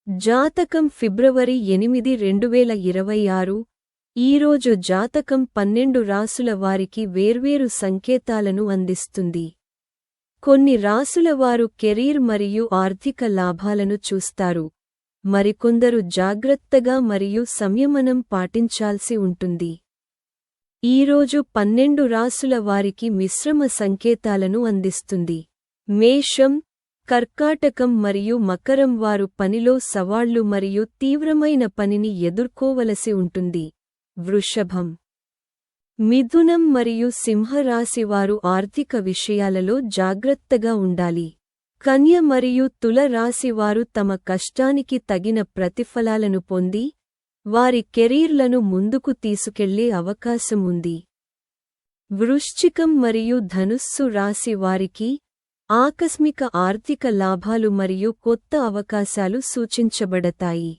జాతకం ఫిబ్రవరి 8, 2026. ఈరోజు జాతకం 12 రాసుల వారికి వేర్వేరు సంకేతాలను అందిస్తుంది. కొన్ని రాసుల వారు కెరీర్ మరియు ఆర్థిక లాభాలను చూస్తారు. మరికొందరు జాగ్రత్తగా మరియు సంయమనం పాటించాల్సి ఉంటుంది. ఈరోజు 12 రాసుల వారికి మిశ్రమ సంకేతాలను అందిస్తుంది. మేషం, కర్కాటకం మరియు మకరం వారు పనిలో సవాళ్లు మరియు తీవ్రమైన పనిని ఎదుర్కోవలసి ఉంటుంది. వృషభం, మిథునం మరియు సింహరాశి వారు ఆర్థిక విషయాలలో జాగ్రత్తగా ఉండాలి. కన్య మరియు తుల రాశి వారు తమ కష్టానికి తగిన ప్రతిఫలాలను పొంది, వారి కెరీర్లను ముందుకు తీసుకెళ్లే అవకాశం ఉంది. వృశ్చికం మరియు ధనుస్సు రాశి వారికి ఆకస్మిక ఆర్థిక లాభాలు మరియు కొత్త అవకాశాలు సూచించబడతాయి.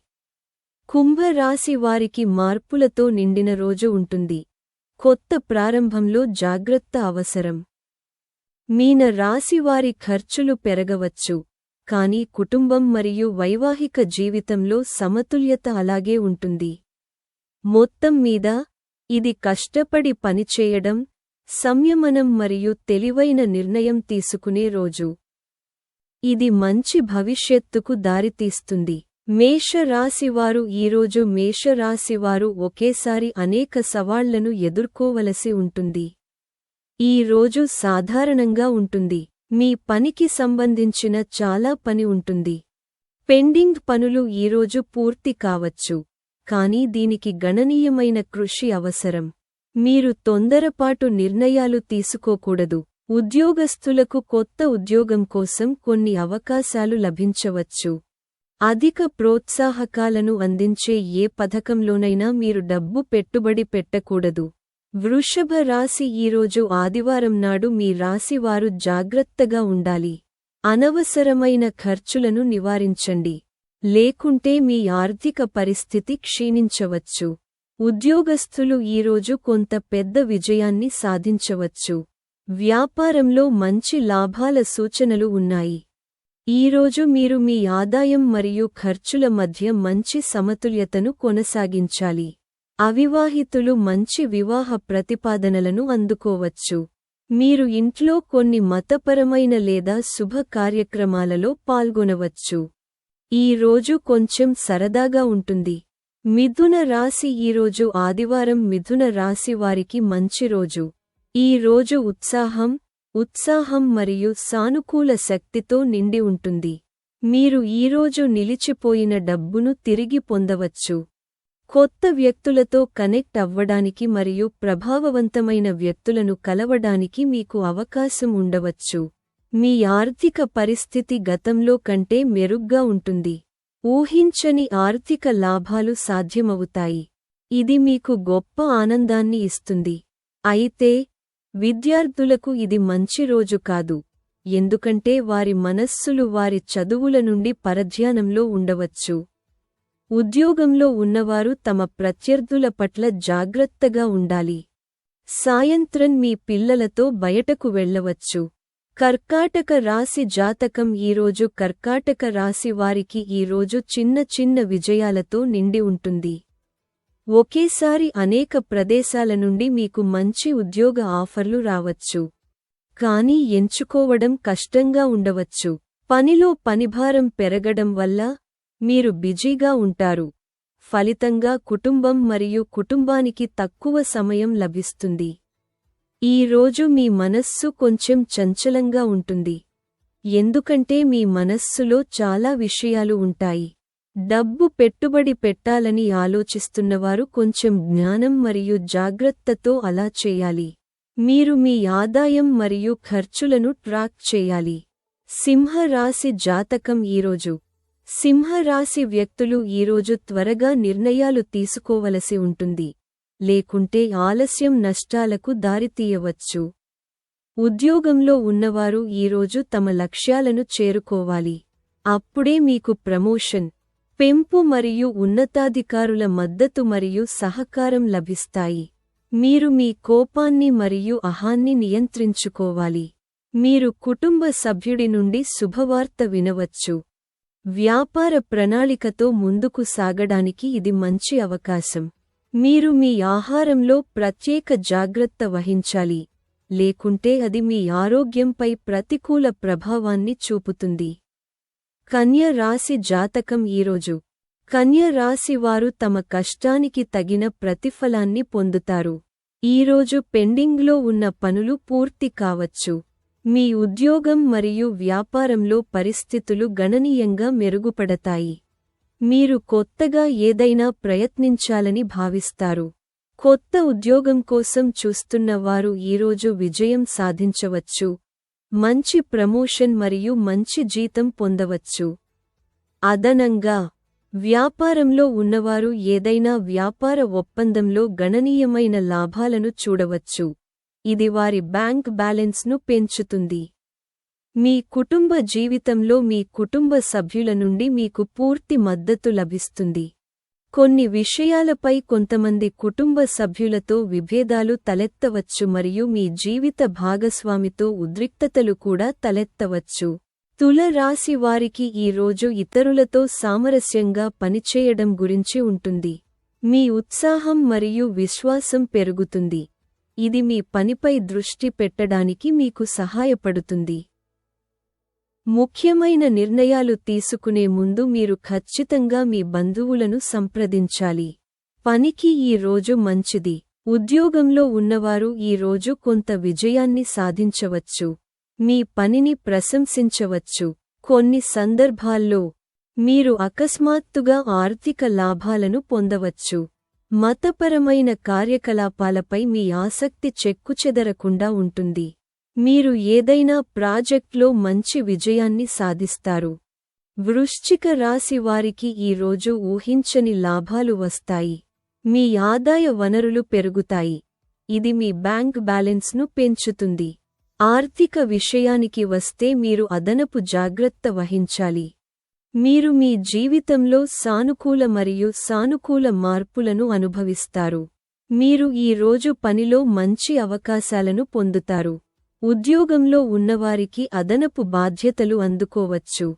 కుంభరాశి వారికి మార్పులతో నిండిన రోజు ఉంటుంది. కొత్త ప్రారంభంలో జాగ్రత్త అవసరం. మీన రాశివారి ఖర్చులు పెరగవచ్చు, కానీ కుటుంబం మరియు వైవాహిక జీవితంలో సమతుల్యత అలాగే ఉంటుంది. మొత్తం మీద, ఇది కష్టపడి పనిచేయడం, సంయమనం మరియు తెలివైన నిర్ణయం తీసుకునే రోజు. ఇది మంచి భవిష్యత్తుకు దారితీస్తుంది. మేషరాశివారు ఈరోజు మేషరాశివారు ఒకేసారి అనేక సవాళ్లను ఎదుర్కోవలసి ఉంటుంది. ఈ రోజు సాధారణంగా ఉంటుంది. మీ పనికి సంబంధించిన చాలా పని ఉంటుంది. పెండింగ్ పనులు ఈరోజు పూర్తి కావచ్చు, కానీ దీనికి గణనీయమైన కృషి అవసరం. మీరు తొందరపాటు నిర్ణయాలు తీసుకోకూడదు. ఉద్యోగస్తులకు కొత్త ఉద్యోగం కోసం కొన్ని అవకాశాలు లభించవచ్చు. అధిక ప్రోత్సాహకాలను అందించే ఏ పథకంలోనైనా మీరు డబ్బు పెట్టుబడి పెట్టకూడదు. వృషభ రాశి ఈరోజు ఆదివారం నాడు మీ రాశివారు జాగ్రత్తగా ఉండాలి. అనవసరమైన ఖర్చులను నివారించండి, లేకుంటే మీ ఆర్థిక పరిస్థితి క్షీణించవచ్చు. ఉద్యోగస్తులు ఈరోజు కొంత పెద్ద విజయాన్ని సాధించవచ్చు. వ్యాపారంలో మంచి లాభాల సూచనలు ఉన్నాయి. ఈరోజు మీరు మీ ఆదాయం మరియు ఖర్చుల మధ్య మంచి సమతుల్యతను కొనసాగించాలి. అవివాహితులు మంచి వివాహ ప్రతిపాదనలను అందుకోవచ్చు. మీరు ఇంట్లో కొన్ని మతపరమైన లేదా శుభ కార్యక్రమాలలో పాల్గొనవచ్చు. ఈ రోజు కొంచెం సరదాగా ఉంటుంది. మిథున రాశి ఈరోజు ఆదివారం మిథున రాశి వారికి మంచి రోజు. ఈ రోజు ఉత్సాహం మరియు సానుకూల శక్తితో నిండి ఉంటుంది. మీరు ఈరోజు నిలిచిపోయిన డబ్బును తిరిగి పొందవచ్చు. కొత్త వ్యక్తులతో కనెక్ట్ అవ్వడానికి మరియు ప్రభావవంతమైన వ్యక్తులను కలవడానికి మీకు అవకాశం ఉండవచ్చు. మీ ఆర్థిక పరిస్థితి గతంలో కంటే మెరుగ్గా ఉంటుంది. ఊహించని ఆర్థిక లాభాలు సాధ్యమవుతాయి. ఇది మీకు గొప్ప ఆనందాన్ని ఇస్తుంది. అయితే, విద్యార్థులకు ఇది మంచి రోజు కాదు, ఎందుకంటే వారి మనస్సులు వారి చదువుల నుండి పరధ్యానంలో ఉండవచ్చు. ఉద్యోగంలో ఉన్నవారు తమ ప్రత్యర్థుల పట్ల జాగ్రత్తగా ఉండాలి. సాయంత్రం మీ పిల్లలతో బయటకు వెళ్లవచ్చు. కర్కాటక రాశి జాతకం ఈరోజు కర్కాటక రాశి వారికి ఈరోజు చిన్న చిన్న విజయాలతో నిండి ఉంటుంది. ఒకేసారి అనేక ప్రదేశాల నుండి మీకు మంచి ఉద్యోగ ఆఫర్లు రావచ్చు, కానీ ఎంచుకోవడం కష్టంగా ఉండవచ్చు. పనిలో పనిభారం పెరగడం వల్ల మీరు బిజీగా ఉంటారు. ఫలితంగా కుటుంబం మరియు కుటుంబానికి తక్కువ సమయం లభిస్తుంది. ఈ రోజు మీ మనస్సు కొంచెం చంచలంగా ఉంటుంది, ఎందుకంటే మీ మనస్సులో చాలా విషయాలు ఉంటాయి. డబ్బు పెట్టుబడి పెట్టాలని ఆలోచిస్తున్నవారు కొంచెం జ్ఞానం మరియు జాగ్రత్తతో అలా చేయాలి. మీరు మీ ఆదాయం మరియు ఖర్చులను ట్రాక్ చేయాలి. సింహరాశి జాతకం ఈరోజు సింహరాశి వ్యక్తులు ఈరోజు త్వరగా నిర్ణయాలు తీసుకోవలసి ఉంటుంది, లేకుంటే ఆలస్యం నష్టాలకు దారితీయవచ్చు. ఉద్యోగంలో ఉన్నవారు ఈరోజు తమ లక్ష్యాలను చేరుకోవాలి. అప్పుడే మీకు ప్రమోషన్, పెంపు మరియు ఉన్నతాధికారుల మద్దతు మరియు సహకారం లభిస్తాయి. మీరు మీ కోపాన్ని మరియు అహాన్ని నియంత్రించుకోవాలి. మీరు కుటుంబ సభ్యుడి నుండి శుభవార్త వినవచ్చు. వ్యాపార ప్రణాళికతో ముందుకు సాగడానికి ఇది మంచి అవకాశం. మీరు మీ ఆహారంలో ప్రత్యేక జాగ్రత్త వహించాలి, లేకుంటే అది మీ ఆరోగ్యంపై ప్రతికూల ప్రభావాన్ని చూపుతుంది. కన్య రాశి జాతకం ఈరోజు. కన్య రాశి వారు తమ కష్టానికి తగిన ప్రతిఫలాన్ని పొందుతారు. ఈరోజు పెండింగ్లో ఉన్న పనులు పూర్తి కావచ్చు. మీ ఉద్యోగం మరియు వ్యాపారంలో పరిస్థితులు గణనీయంగా మెరుగుపడతాయి. మీరు కొత్తగా ఏదైనా ప్రయత్నించాలని భావిస్తారు. కొత్త ఉద్యోగం కోసం చూస్తున్న వారు ఈరోజు విజయం సాధించవచ్చు. మంచి ప్రమోషన్ మరియు మంచి జీతం పొందవచ్చు. అదనంగా, వ్యాపారంలో ఉన్నవారు ఏదైనా వ్యాపార ఒప్పందంలో గణనీయమైన లాభాలను చూడవచ్చు. ఇది వారి బ్యాంక్ బ్యాలెన్స్ను పెంచుతుంది. మీ కుటుంబ జీవితంలో మీ కుటుంబ సభ్యుల నుండి మీకు పూర్తి మద్దతు లభిస్తుంది. కొన్ని విషయాలపై కొంతమంది కుటుంబ సభ్యులతో విభేదాలు తలెత్తవచ్చు మరియు మీ జీవిత భాగస్వామితో ఉద్రిక్తతలు కూడా తలెత్తవచ్చు. తుల రాశి వారికి ఈ రోజు ఇతరులతో సామరస్యంగా పనిచేయడం గురించి ఉంటుంది. మీ ఉత్సాహం మరియు విశ్వాసం పెరుగుతుంది. ఇది మీ పనిపై దృష్టి పెట్టడానికి మీకు సహాయపడుతుంది. ముఖ్యమైన నిర్ణయాలు తీసుకునే ముందు మీరు ఖచ్చితంగా మీ బంధువులను సంప్రదించాలి. పనికి ఈ రోజు మంచిది. ఉద్యోగంలో ఉన్నవారు ఈ రోజు కొంత విజయాన్ని సాధించవచ్చు. మీ పనిని ప్రశంసించవచ్చు. కొన్ని సందర్భాల్లో మీరు అకస్మాత్తుగా ఆర్థిక లాభాలను పొందవచ్చు. మతపరమైన కార్యకలాపాలపై మీ ఆసక్తి చెక్కుచెదరకుండా ఉంటుంది. మీరు ఏదైనా ప్రాజెక్ట్లో మంచి విజయాన్ని సాధిస్తారు. వృశ్చిక రాశి వారికి ఈ రోజు ఊహించని లాభాలు వస్తాయి. మీ ఆదాయ వనరులు పెరుగుతాయి. ఇది మీ బ్యాంక్ బ్యాలెన్స్ను పెంచుతుంది. ఆర్థిక విషయానికి వస్తే మీరు అదనపు జాగ్రత్త వహించాలి. మీరు మీ జీవితంలో సానుకూల మరియు సానుకూల మార్పులను అనుభవిస్తారు. మీరు ఈ రోజు పనిలో మంచి అవకాశాలను పొందుతారు. ఉద్యోగంలో ఉన్నవారికి అదనపు బాధ్యతలు అందుకోవచ్చు.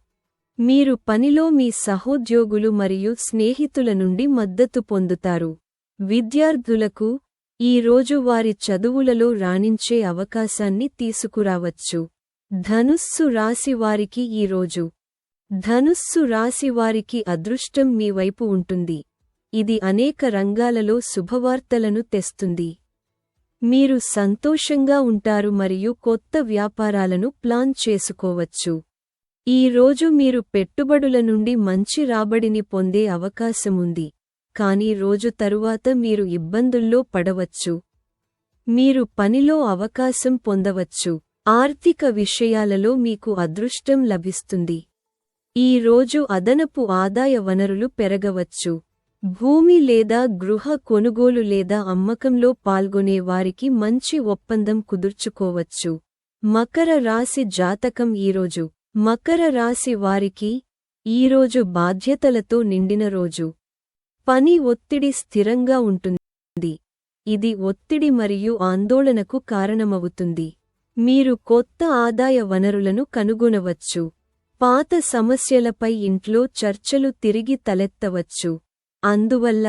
మీరు పనిలో మీ సహోద్యోగులు మరియు స్నేహితుల నుండి మద్దతు పొందుతారు. విద్యార్థులకు ఈ రోజు వారి చదువులలో రాణించే అవకాశాన్ని తీసుకురావచ్చు. ధనుస్సు రాశి వారికి ఈ రోజు. ధనుస్సు రాశి వారికి అదృష్టం మీ వైపు ఉంటుంది. ఇది అనేక రంగాలలో శుభవార్తలను తెస్తుంది. మీరు సంతోషంగా ఉంటారు మరియు కొత్త వ్యాపారాలను ప్లాన్ చేసుకోవచ్చు. ఈ రోజు మీరు పెట్టుబడుల నుండి మంచి రాబడిని పొందే అవకాశముంది, కానీ రోజు తరువాత మీరు ఇబ్బందుల్లో పడవచ్చు. మీరు పనిలో అవకాశం పొందవచ్చు. ఆర్థిక విషయాలలో మీకు అదృష్టం లభిస్తుంది. ఈ రోజు అదనపు ఆదాయ వనరులు పెరగవచ్చు. భూమి లేదా గృహ కొనుగోలు లేదా అమ్మకంలో పాల్గొనే వారికి మంచి ఒప్పందం కుదుర్చుకోవచ్చు. మకర రాశి జాతకం ఈరోజు. మకర రాశి వారికి ఈరోజు బాధ్యతలతో నిండిన రోజు. పని ఒత్తిడి స్థిరంగా ఉంటుంది. ఇది ఒత్తిడి మరియు ఆందోళనకు కారణమవుతుంది. మీరు కొత్త ఆదాయ వనరులను కనుగొనవచ్చు. పాత సమస్యలపై ఇంట్లో చర్చలు తిరిగి తలెత్తవచ్చు. అందువల్ల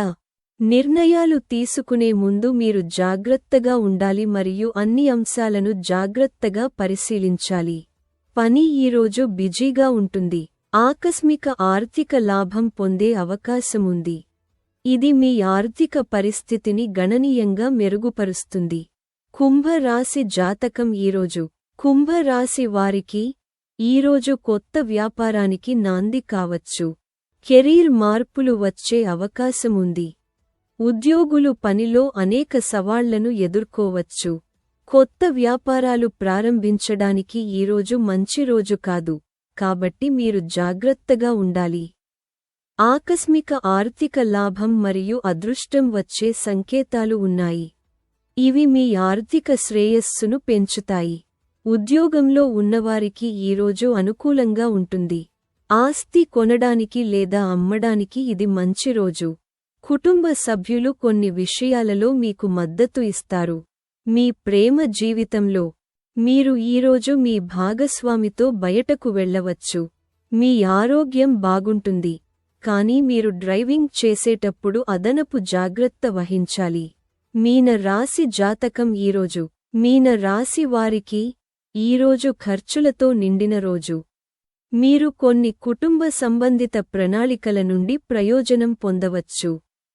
నిర్ణయాలు తీసుకునే ముందు మీరు జాగ్రత్తగా ఉండాలి మరియు అన్ని అంశాలను జాగ్రత్తగా పరిశీలించాలి. పని ఈరోజు బిజీగా ఉంటుంది. ఆకస్మిక ఆర్థిక లాభం పొందే అవకాశముంది. ఇది మీ ఆర్థిక పరిస్థితిని గణనీయంగా మెరుగుపరుస్తుంది. కుంభ రాశి జాతకం ఈరోజు. కుంభ రాశి వారికి ఈరోజు కొత్త వ్యాపారానికి నాంది కావచ్చు. కెరీర్ మార్పులు వచ్చే అవకాశముంది. ఉద్యోగులు పనిలో అనేక సవాళ్లను ఎదుర్కోవచ్చు. కొత్త వ్యాపారాలు ప్రారంభించడానికి ఈరోజు మంచి రోజు కాదు, కాబట్టి మీరు జాగ్రత్తగా ఉండాలి. ఆకస్మిక ఆర్థిక లాభం మరియు అదృష్టం వచ్చే సంకేతాలు ఉన్నాయి. ఇవి మీ ఆర్థిక శ్రేయస్సును పెంచుతాయి. ఉద్యోగంలో ఉన్నవారికి ఈరోజు అనుకూలంగా ఉంటుంది. ఆస్తి కొనడానికి లేదా అమ్మడానికి ఇది మంచి రోజు. కుటుంబ సభ్యులు కొన్ని విషయాలలో మీకు మద్దతు ఇస్తారు. మీ ప్రేమ జీవితంలో మీరు ఈరోజు మీ భాగస్వామితో బయటకు వెళ్ళవచ్చు. మీ ఆరోగ్యం బాగుంటుంది, కానీ మీరు డ్రైవింగ్ చేసేటప్పుడు అదనపు జాగ్రత్త వహించాలి. మీన రాశి జాతకం ఈరోజు. మీన రాశి వారికి ఈరోజు ఖర్చులతో నిండిన రోజు. మీరు కొన్ని కుటుంబ సంబంధిత ప్రణాళికల నుండి ప్రయోజనం పొందవచ్చు.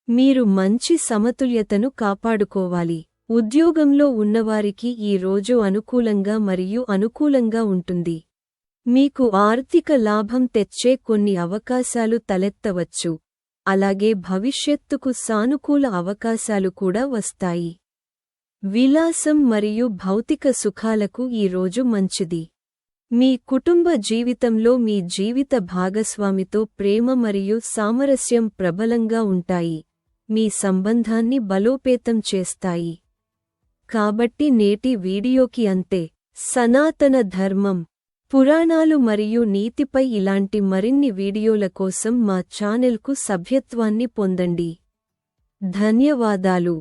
మీరు మంచి సమతుల్యతను కాపాడుకోవాలి. ఉద్యోగంలో ఉన్నవారికి ఈ రోజు అనుకూలంగా మరియు అనుకూలంగా ఉంటుంది. మీకు ఆర్థిక లాభం తెచ్చే కొన్ని అవకాశాలు తలెత్తవచ్చు, అలాగే భవిష్యత్తుకు సానుకూల అవకాశాలు కూడా వస్తాయి. విలాసం మరియు భౌతిక సుఖాలకు ఈ రోజు మంచిది. మీ కుటుంబ జీవితంలో మీ జీవిత భాగస్వామితో ప్రేమ మరియు సామరస్యం ప్రబలంగా ఉంటాయి, మీ సంబంధాన్ని బలోపేతం చేస్తాయి. కాబట్టి నేటి వీడియోకి అంతే. సనాతన ధర్మం, పురాణాలు మరియు నీతిపై ఇలాంటి మరిన్ని వీడియోల కోసం మా ఛానెల్కు సభ్యత్వాన్ని పొందండి. ధన్యవాదాలు.